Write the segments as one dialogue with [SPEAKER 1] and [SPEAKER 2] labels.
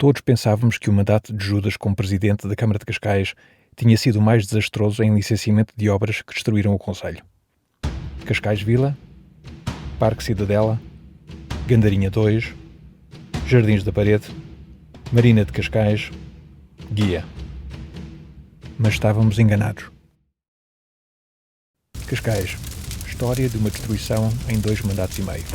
[SPEAKER 1] Todos pensávamos que o mandato de Judas como presidente da Câmara de Cascais tinha sido o mais desastroso em licenciamento de obras que destruíram o concelho. Cascais Vila, Parque Cidadela, Gandarinha 2, Jardins da Parede, Marina de Cascais, Guia. Mas estávamos enganados. Cascais, história de uma destruição em 2 mandatos e meio.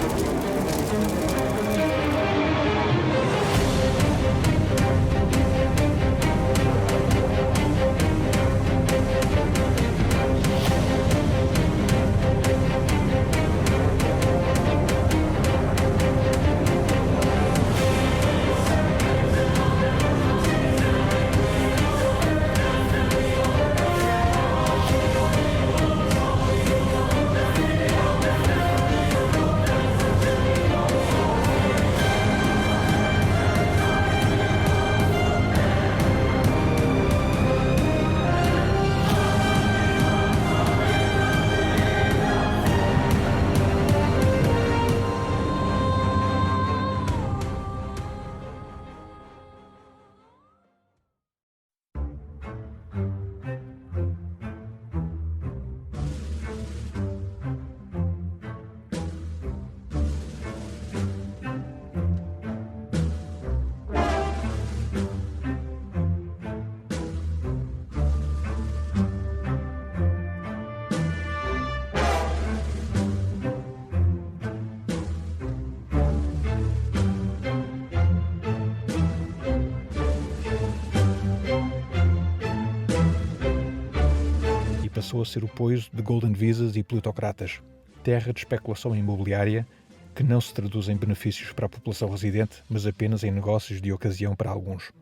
[SPEAKER 1] Passou a ser o poiso de Golden Visas e plutocratas, terra de especulação imobiliária que não se traduz em benefícios para a população residente, mas apenas em negócios de ocasião para alguns.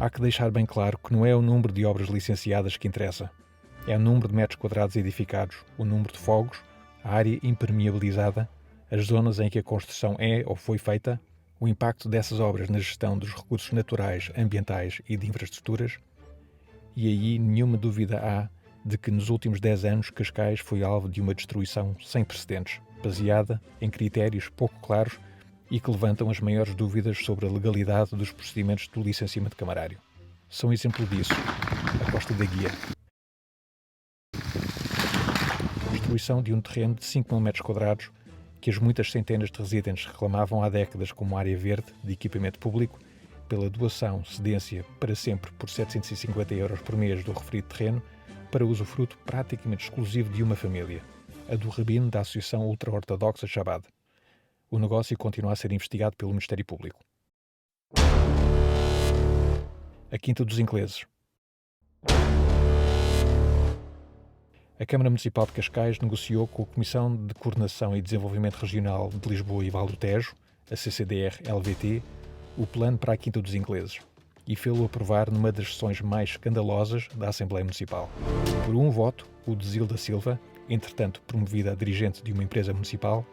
[SPEAKER 1] Há que deixar bem claro que não é o número de obras licenciadas que interessa, é o número de metros quadrados edificados, o número de fogos, a área impermeabilizada, as zonas em que a construção é ou foi feita, o impacto dessas obras na gestão dos recursos naturais, ambientais e de infraestruturas, e aí nenhuma dúvida há de que nos últimos 10 anos Cascais foi alvo de uma destruição sem precedentes, baseada em critérios pouco claros e que levantam as maiores dúvidas sobre a legalidade dos procedimentos do licenciamento camarário. São exemplo disso a Costa da Guia. Destruição de um terreno de 5.000 metros quadrados que as muitas centenas de residentes reclamavam há décadas como área verde de equipamento público, pela doação, cedência para sempre por 750 € por mês do referido terreno, para usufruto praticamente exclusivo de uma família, a do rabino da Associação Ultra-Ortodoxa Chabad. O negócio continua a ser investigado pelo Ministério Público. A Quinta dos Ingleses. A Câmara Municipal de Cascais negociou com a Comissão de Coordenação e Desenvolvimento Regional de Lisboa e Val do Tejo, a CCDR-LVT, o plano para a Quinta dos Ingleses, e fê-lo aprovar numa das sessões mais escandalosas da Assembleia Municipal. Por um voto, o de Zilda Silva, entretanto promovida a dirigente de uma empresa municipal,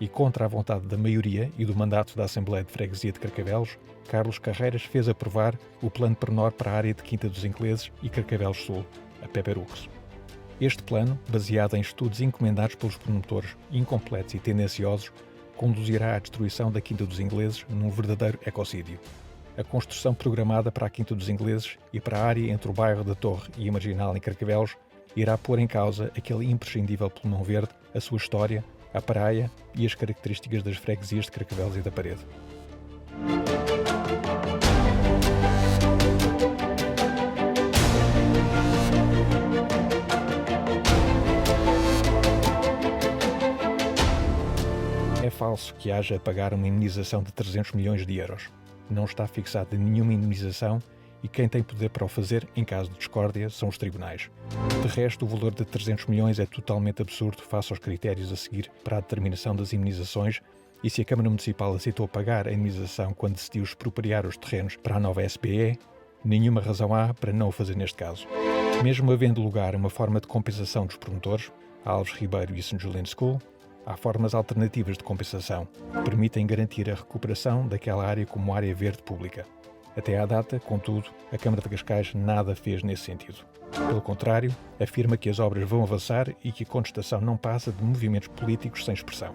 [SPEAKER 1] e contra a vontade da maioria e do mandato da Assembleia de Freguesia de Carcavelos, Carlos Carreiras fez aprovar o plano pormenor para a área de Quinta dos Ingleses e Carcavelos Sul, a Peperux. Este plano, baseado em estudos encomendados pelos promotores incompletos e tendenciosos, conduzirá à destruição da Quinta dos Ingleses num verdadeiro ecocídio. A construção programada para a Quinta dos Ingleses e para a área entre o bairro da Torre e a Marginal em Carcavelos irá pôr em causa aquele imprescindível pulmão verde, a sua história, a praia e as características das freguesias de Carcavelos e da Parede. É falso que haja a pagar uma indemnização de 300 milhões de euros. Não está fixada nenhuma indemnização e quem tem poder para o fazer, em caso de discórdia, são os tribunais. De resto, o valor de 300 milhões é totalmente absurdo face aos critérios a seguir para a determinação das indemnizações e se a Câmara Municipal aceitou pagar a indemnização quando decidiu expropriar os terrenos para a nova SPE, nenhuma razão há para não o fazer neste caso. Mesmo havendo lugar a uma forma de compensação dos promotores, a Alves Ribeiro e a St. Julian School, há formas alternativas de compensação que permitem garantir a recuperação daquela área como área verde pública. Até à data, contudo, a Câmara de Cascais nada fez nesse sentido. Pelo contrário, afirma que as obras vão avançar e que a contestação não passa de movimentos políticos sem expressão.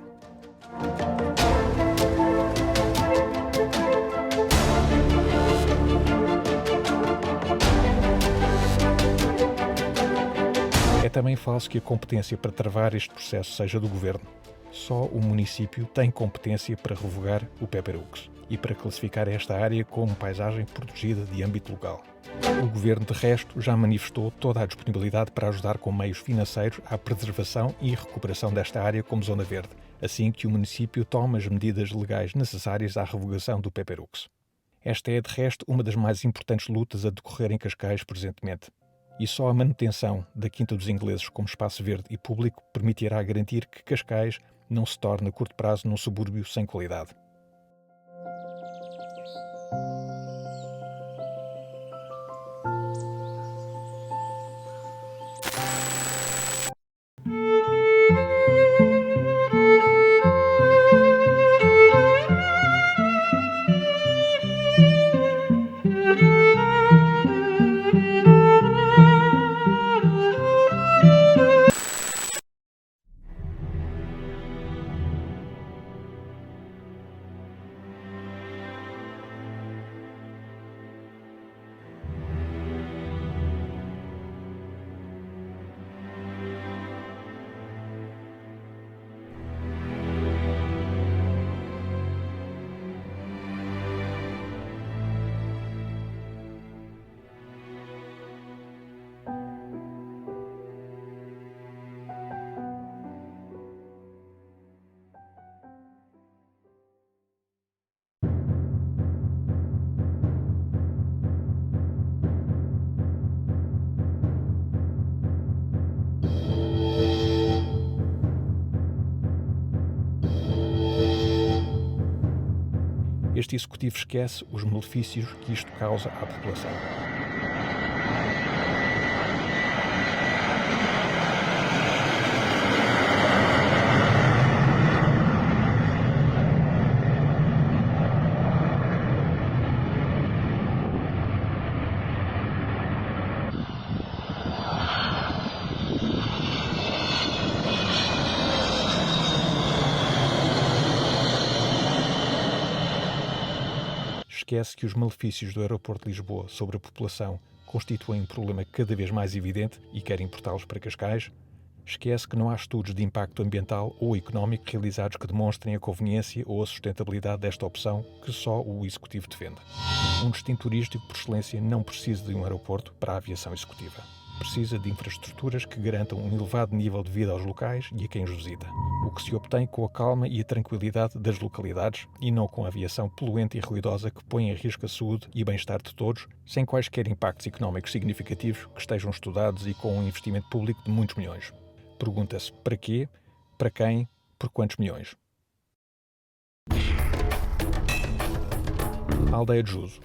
[SPEAKER 1] também falso que a competência para travar este processo seja do Governo. Só o município tem competência para revogar o Peperux e para classificar esta área como paisagem protegida de âmbito local. O Governo, de resto, já manifestou toda a disponibilidade para ajudar com meios financeiros à preservação e recuperação desta área como zona verde, assim que o município tome as medidas legais necessárias à revogação do Peperux. Esta é, de resto, uma das mais importantes lutas a decorrer em Cascais presentemente. E só a manutenção da Quinta dos Ingleses como espaço verde e público permitirá garantir que Cascais não se torne a curto prazo num subúrbio sem qualidade. Este executivo esquece os malefícios que isto causa à população. Esquece que os malefícios do aeroporto de Lisboa sobre a população constituem um problema cada vez mais evidente e quer importá-los para Cascais. Esquece que não há estudos de impacto ambiental ou económico realizados que demonstrem a conveniência ou a sustentabilidade desta opção que só o Executivo defende. Um destino turístico, por excelência, não precisa de um aeroporto para a aviação executiva. Precisa de infraestruturas que garantam um elevado nível de vida aos locais e a quem os visita, o que se obtém com a calma e a tranquilidade das localidades e não com a aviação poluente e ruidosa que põe em risco a saúde e bem-estar de todos, sem quaisquer impactos económicos significativos que estejam estudados e com um investimento público de muitos milhões. Pergunta-se para quê, para quem, por quantos milhões? A aldeia de Juso.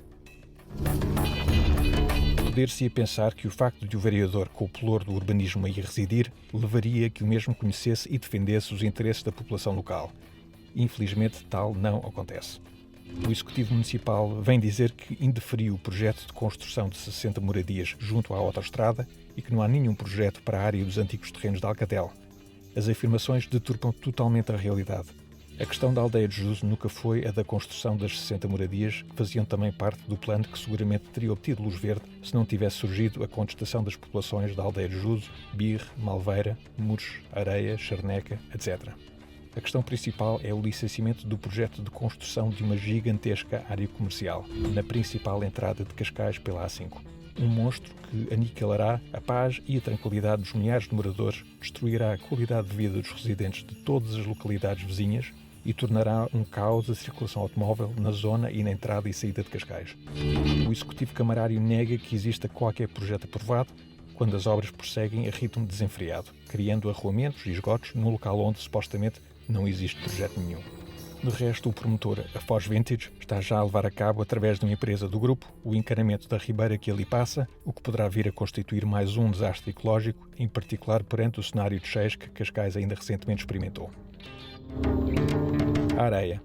[SPEAKER 1] Poder-se-ia pensar que o facto de o vereador com o pelour do urbanismo aí residir levaria a que o mesmo conhecesse e defendesse os interesses da população local. Infelizmente, tal não acontece. O Executivo Municipal vem dizer que indeferiu o projeto de construção de 60 moradias junto à autoestrada e que não há nenhum projeto para a área dos antigos terrenos de Alcatel. As afirmações deturpam totalmente a realidade. A questão da aldeia de Juso nunca foi a da construção das 60 moradias, que faziam também parte do plano que seguramente teria obtido luz verde se não tivesse surgido a contestação das populações da aldeia de Juso, Birre, Malveira, Muros, Areia, Charneca, etc. A questão principal é o licenciamento do projeto de construção de uma gigantesca área comercial, na principal entrada de Cascais pela A5. Um monstro que aniquilará a paz e a tranquilidade dos milhares de moradores, destruirá a qualidade de vida dos residentes de todas as localidades vizinhas e tornará um caos a circulação automóvel na zona e na entrada e saída de Cascais. O Executivo Camarário nega que exista qualquer projeto aprovado quando as obras prosseguem a ritmo desenfreado, criando arruamentos e esgotos no local onde, supostamente, não existe projeto nenhum. De resto, o promotor, a Foz Vintage, está já a levar a cabo, através de uma empresa do grupo, o encanamento da ribeira que ali passa, o que poderá vir a constituir mais um desastre ecológico, em particular perante o cenário de cheias que Cascais ainda recentemente experimentou. A Areia.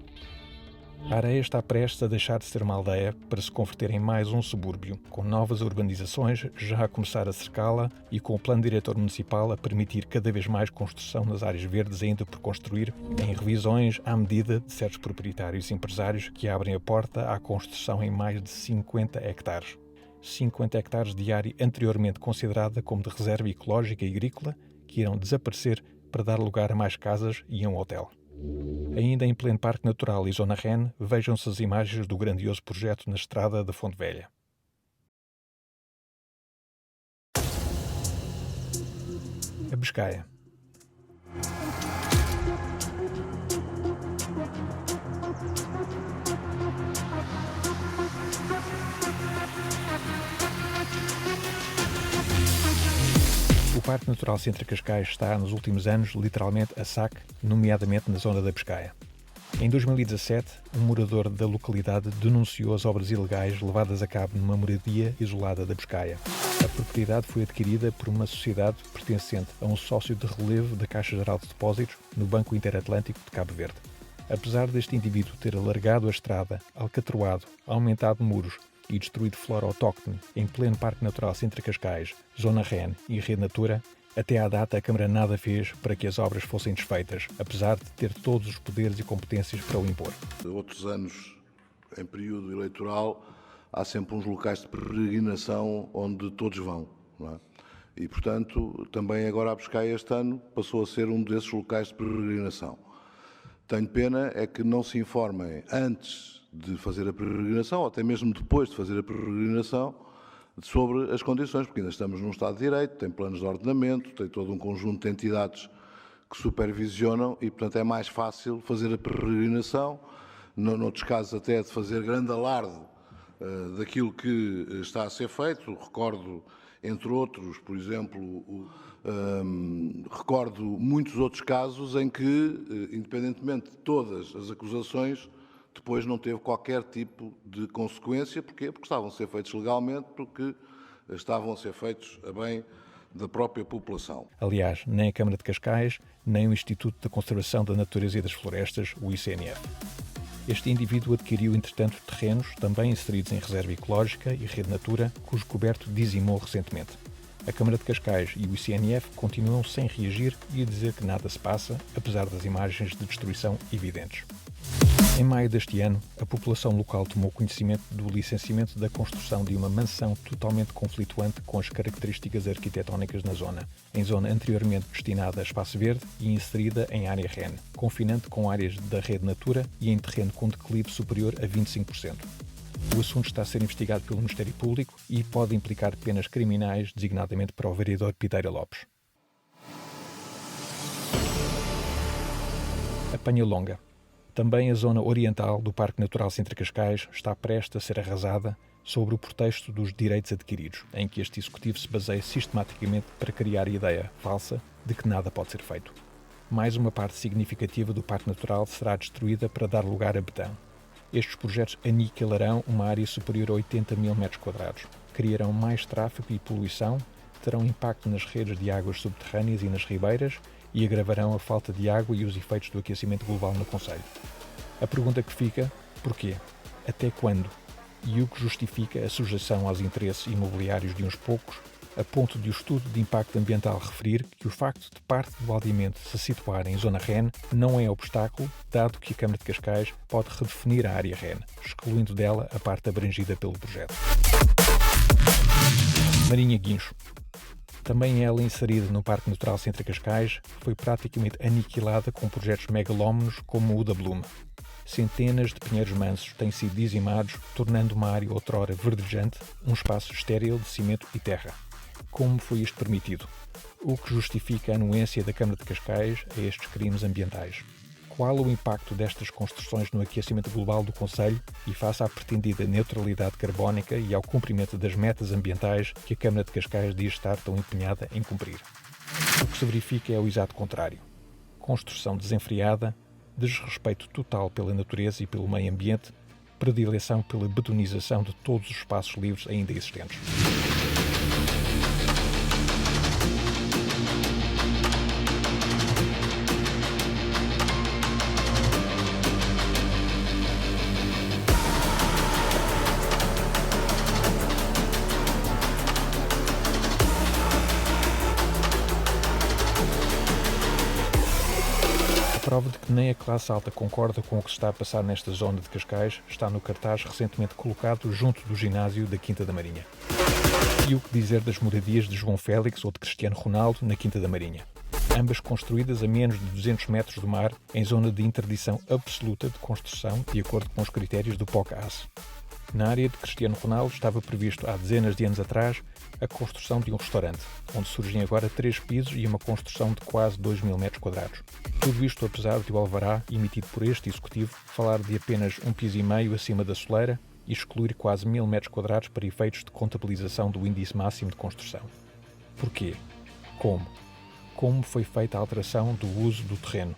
[SPEAKER 1] A Areia está prestes a deixar de ser uma aldeia para se converter em mais um subúrbio, com novas urbanizações já a começar a cercá-la e com o plano diretor municipal a permitir cada vez mais construção nas áreas verdes ainda por construir, em revisões à medida de certos proprietários e empresários que abrem a porta à construção em mais de 50 hectares. 50 hectares de área anteriormente considerada como de reserva ecológica e agrícola, que irão desaparecer para dar lugar a mais casas e a um hotel. Ainda em pleno Parque Natural e Zona REN, vejam-se as imagens do grandioso projeto na estrada da Fonte Velha. A Biscaia. O Parque Natural Centro Cascais está, nos últimos anos, literalmente a saque, nomeadamente na zona da Biscaia. Em 2017, um morador da localidade denunciou as obras ilegais levadas a cabo numa moradia isolada da Biscaia. A propriedade foi adquirida por uma sociedade pertencente a um sócio de relevo da Caixa Geral de Depósitos no Banco Interatlântico de Cabo Verde. Apesar deste indivíduo ter alargado a estrada, alcatroado, aumentado muros e destruído flora autóctone em pleno Parque Natural Centro Cascais, Zona REN e Rede Natura, até à data a Câmara nada fez para que as obras fossem desfeitas, apesar de ter todos os poderes e competências para o impor.
[SPEAKER 2] Outros anos, em período eleitoral, há sempre uns locais de peregrinação onde todos vão, não é? E, portanto, também agora a Biscaia este ano passou a ser um desses locais de peregrinação. Tenho pena é que não se informem antes de fazer a peregrinação, ou até mesmo depois de fazer a peregrinação, sobre as condições, porque ainda estamos num Estado de Direito, tem planos de ordenamento, tem todo um conjunto de entidades que supervisionam e, portanto, é mais fácil fazer a peregrinação, noutros casos até de fazer grande alarde daquilo que está a ser feito. Recordo, entre outros, por exemplo, recordo muitos outros casos em que, independentemente de todas as acusações, depois não teve qualquer tipo de consequência. Porquê? Porque estavam a ser feitos legalmente, porque estavam a ser feitos a bem da própria população.
[SPEAKER 1] Aliás, nem a Câmara de Cascais, nem o Instituto de Conservação da Natureza e das Florestas, o ICNF. Este indivíduo adquiriu, entretanto, terrenos também inseridos em reserva ecológica e rede Natura, cujo coberto dizimou recentemente. A Câmara de Cascais e o ICNF continuam sem reagir e a dizer que nada se passa, apesar das imagens de destruição evidentes. Em maio deste ano, a população local tomou conhecimento do licenciamento da construção de uma mansão totalmente conflituante com as características arquitetónicas na zona, em zona anteriormente destinada a espaço verde e inserida em área REN, confinante com áreas da rede Natura e em terreno com declive superior a 25%. O assunto está a ser investigado pelo Ministério Público e pode implicar penas criminais, designadamente para o vereador Piteira Lopes. A Panha Longa. Também a zona oriental do Parque Natural Centro Cascais está prestes a ser arrasada sobre o pretexto dos direitos adquiridos, em que este executivo se baseia sistematicamente para criar a ideia falsa de que nada pode ser feito. Mais uma parte significativa do Parque Natural será destruída para dar lugar a betão. Estes projetos aniquilarão uma área superior a 80 mil metros quadrados, criarão mais tráfego e poluição, terão impacto nas redes de águas subterrâneas e nas ribeiras e agravarão a falta de água e os efeitos do aquecimento global no concelho. A pergunta que fica, porquê? Até quando? E o que justifica a sujeição aos interesses imobiliários de uns poucos, a ponto de o estudo de impacto ambiental referir que o facto de parte do aldeamento se situar em zona REN não é obstáculo, dado que a Câmara de Cascais pode redefinir a área REN, excluindo dela a parte abrangida pelo projeto. Marinha Guincho. Também ela, inserida no Parque Natural Centro Cascais, foi praticamente aniquilada com projetos megalómanos como o da Blume. Centenas de pinheiros mansos têm sido dizimados, tornando uma área outrora verdejante um espaço estéril de cimento e terra. Como foi isto permitido? O que justifica a anuência da Câmara de Cascais a estes crimes ambientais? Qual o impacto destas construções no aquecimento global do concelho e face à pretendida neutralidade carbónica e ao cumprimento das metas ambientais que a Câmara de Cascais diz estar tão empenhada em cumprir? O que se verifica é o exato contrário. Construção desenfreada, desrespeito total pela natureza e pelo meio ambiente, predileção pela betonização de todos os espaços livres ainda existentes. A prova de que nem a classe alta concorda com o que se está a passar nesta zona de Cascais está no cartaz recentemente colocado junto do ginásio da Quinta da Marinha. E o que dizer das moradias de João Félix ou de Cristiano Ronaldo na Quinta da Marinha? Ambas construídas a menos de 200 metros do mar, em zona de interdição absoluta de construção, de acordo com os critérios do POCAS. Na área de Cristiano Ronaldo estava previsto há dezenas de anos atrás a construção de um restaurante, onde surgem agora 3 pisos e uma construção de quase 2.000 metros quadrados. Tudo isto apesar de o alvará, emitido por este executivo, falar de apenas 1,5 piso acima da soleira e excluir quase 1.000 metros quadrados para efeitos de contabilização do índice máximo de construção. Porquê? Como? Como foi feita a alteração do uso do terreno?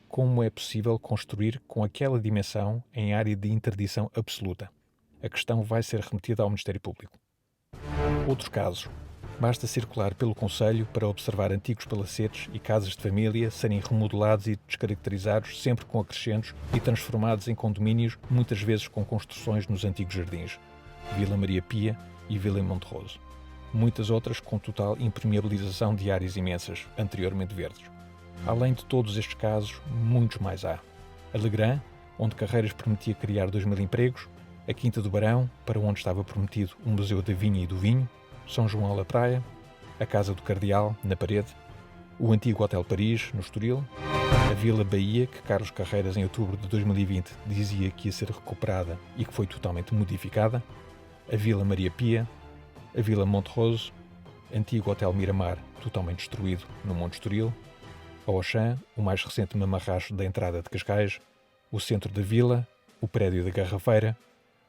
[SPEAKER 1] Como é possível construir com aquela dimensão em área de interdição absoluta? A questão vai ser remetida ao Ministério Público. Outros casos. Basta circular pelo concelho para observar antigos palacetes e casas de família serem remodelados e descaracterizados sempre com acrescentos e transformados em condomínios, muitas vezes com construções nos antigos jardins. Vila Maria Pia e Vila Monterroso. Muitas outras com total impermeabilização de áreas imensas, anteriormente verdes. Além de todos estes casos, muitos mais há. Alegrã, onde Carreiras prometia criar 2.000 empregos, a Quinta do Barão, para onde estava prometido um museu da vinha e do vinho, São João da Praia, a Casa do Cardeal, na Parede, o antigo Hotel Paris, no Estoril, a Vila Bahia, que Carlos Carreiras, em outubro de 2020, dizia que ia ser recuperada e que foi totalmente modificada, a Vila Maria Pia, a Vila Monterroso, antigo Hotel Miramar, totalmente destruído no Monte Estoril, a Auchan, o mais recente mamarracho da entrada de Cascais, o centro da vila, o prédio da Garrafeira,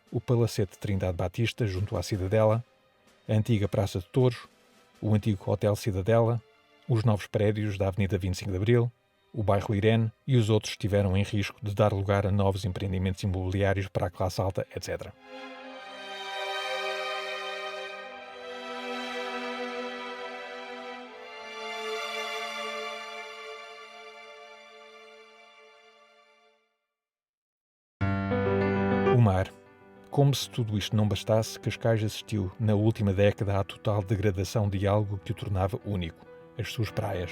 [SPEAKER 1] o Palacete Trindade Batista, junto à Cidadela, a antiga Praça de Touros, o antigo Hotel Cidadela, os novos prédios da Avenida 25 de Abril, o bairro Irene e os outros estiveram em risco de dar lugar a novos empreendimentos imobiliários para a classe alta, etc. O mar. Como se tudo isto não bastasse, Cascais assistiu, na última década, à total degradação de algo que o tornava único, as suas praias.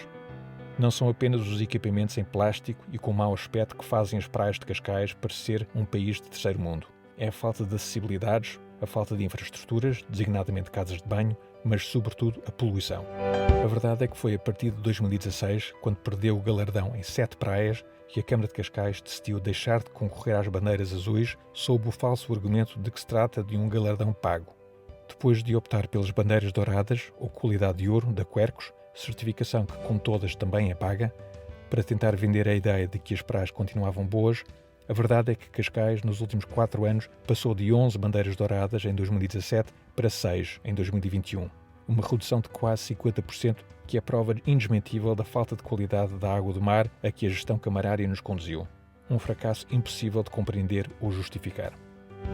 [SPEAKER 1] Não são apenas os equipamentos em plástico e com mau aspecto que fazem as praias de Cascais parecer um país de terceiro mundo. É a falta de acessibilidades, a falta de infraestruturas, designadamente casas de banho, mas, sobretudo, a poluição. A verdade é que foi a partir de 2016, quando perdeu o galardão em 7 praias, que a Câmara de Cascais decidiu deixar de concorrer às bandeiras azuis sob o falso argumento de que se trata de um galardão pago. Depois de optar pelas bandeiras douradas, ou qualidade de ouro, da Quercus, certificação que, como todas, também é paga, para tentar vender a ideia de que as praias continuavam boas, a verdade é que Cascais, nos últimos 4 anos, passou de 11 bandeiras douradas em 2017 para 6 em 2021. Uma redução de quase 50%, que é prova indesmentível da falta de qualidade da água do mar a que a gestão camarária nos conduziu. Um fracasso impossível de compreender ou justificar.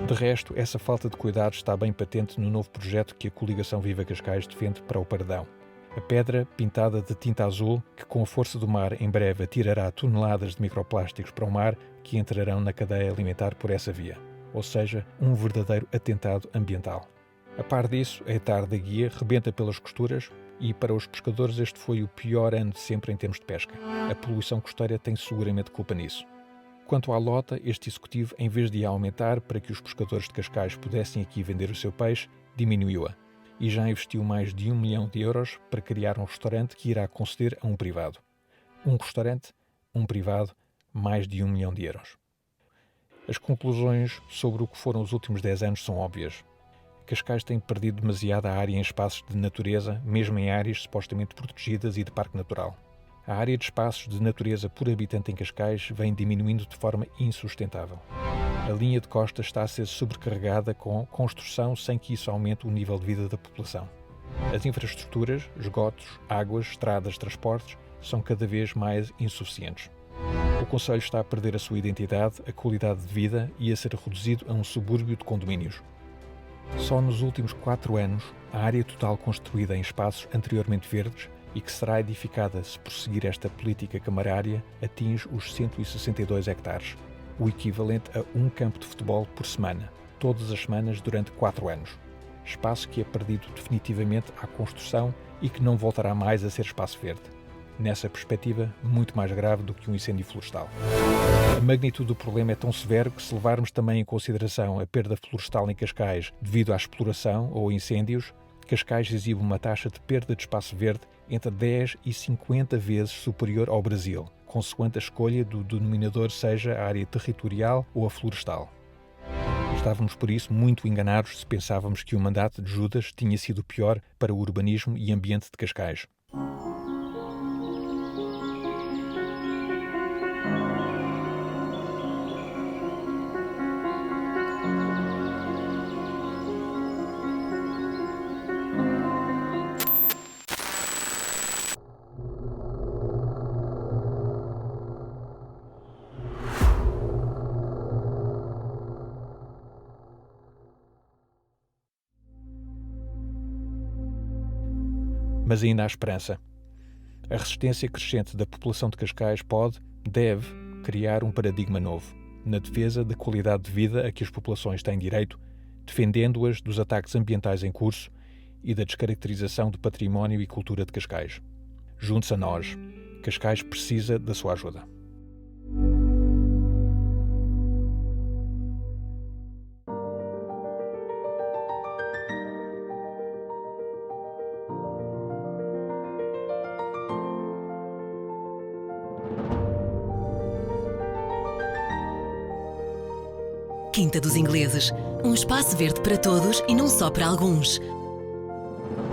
[SPEAKER 1] De resto, essa falta de cuidado está bem patente no novo projeto que a coligação Viva Cascais defende para o Paredão. A pedra, pintada de tinta azul, que com a força do mar em breve atirará toneladas de microplásticos para o mar que entrarão na cadeia alimentar por essa via. Ou seja, um verdadeiro atentado ambiental. A par disso, a etar da guia rebenta pelas costuras e, para os pescadores, este foi o pior ano de sempre em termos de pesca. A poluição costeira tem seguramente culpa nisso. Quanto à lota, este executivo, em vez de a aumentar para que os pescadores de Cascais pudessem aqui vender o seu peixe, diminuiu-a. E já investiu mais de 1 milhão de euros para criar um restaurante que irá conceder a um privado. Um restaurante, um privado, mais de 1 milhão de euros. As conclusões sobre o que foram os últimos 10 anos são óbvias. Cascais tem perdido demasiada área em espaços de natureza, mesmo em áreas supostamente protegidas e de parque natural. A área de espaços de natureza por habitante em Cascais vem diminuindo de forma insustentável. A linha de costa está a ser sobrecarregada com construção sem que isso aumente o nível de vida da população. As infraestruturas, esgotos, águas, estradas, transportes, são cada vez mais insuficientes. O concelho está a perder a sua identidade, a qualidade de vida e a ser reduzido a um subúrbio de condomínios. Só nos últimos 4 anos, a área total construída em espaços anteriormente verdes e que será edificada se prosseguir esta política camarária atinge os 162 hectares, o equivalente a um campo de futebol por semana, todas as semanas durante 4 anos. Espaço que é perdido definitivamente à construção e que não voltará mais a ser espaço verde. nessa perspectiva, muito mais grave do que um incêndio florestal. A magnitude do problema é tão severo que, se levarmos também em consideração a perda florestal em Cascais devido à exploração ou incêndios, Cascais exibe uma taxa de perda de espaço verde entre 10 e 50 vezes superior ao Brasil, consoante a escolha do denominador seja a área territorial ou a florestal. Estávamos, por isso, muito enganados se pensávamos que o mandato de Judas tinha sido pior para o urbanismo e ambiente de Cascais. Mas ainda há esperança. A resistência crescente da população de Cascais deve criar um paradigma novo, na defesa da qualidade de vida a que as populações têm direito, defendendo-as dos ataques ambientais em curso e da descaracterização do património e cultura de Cascais. Junte-se a nós. Cascais precisa da sua ajuda.
[SPEAKER 3] Quinta dos Ingleses, um espaço verde para todos e não só para alguns.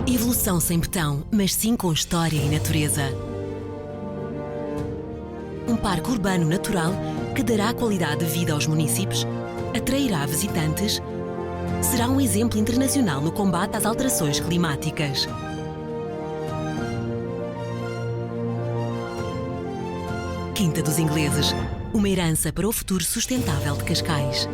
[SPEAKER 3] Evolução sem betão, mas sim com história e natureza. Um parque urbano natural que dará qualidade de vida aos munícipes, atrairá visitantes, será um exemplo internacional no combate às alterações climáticas. Quinta dos Ingleses, uma herança para o futuro sustentável de Cascais.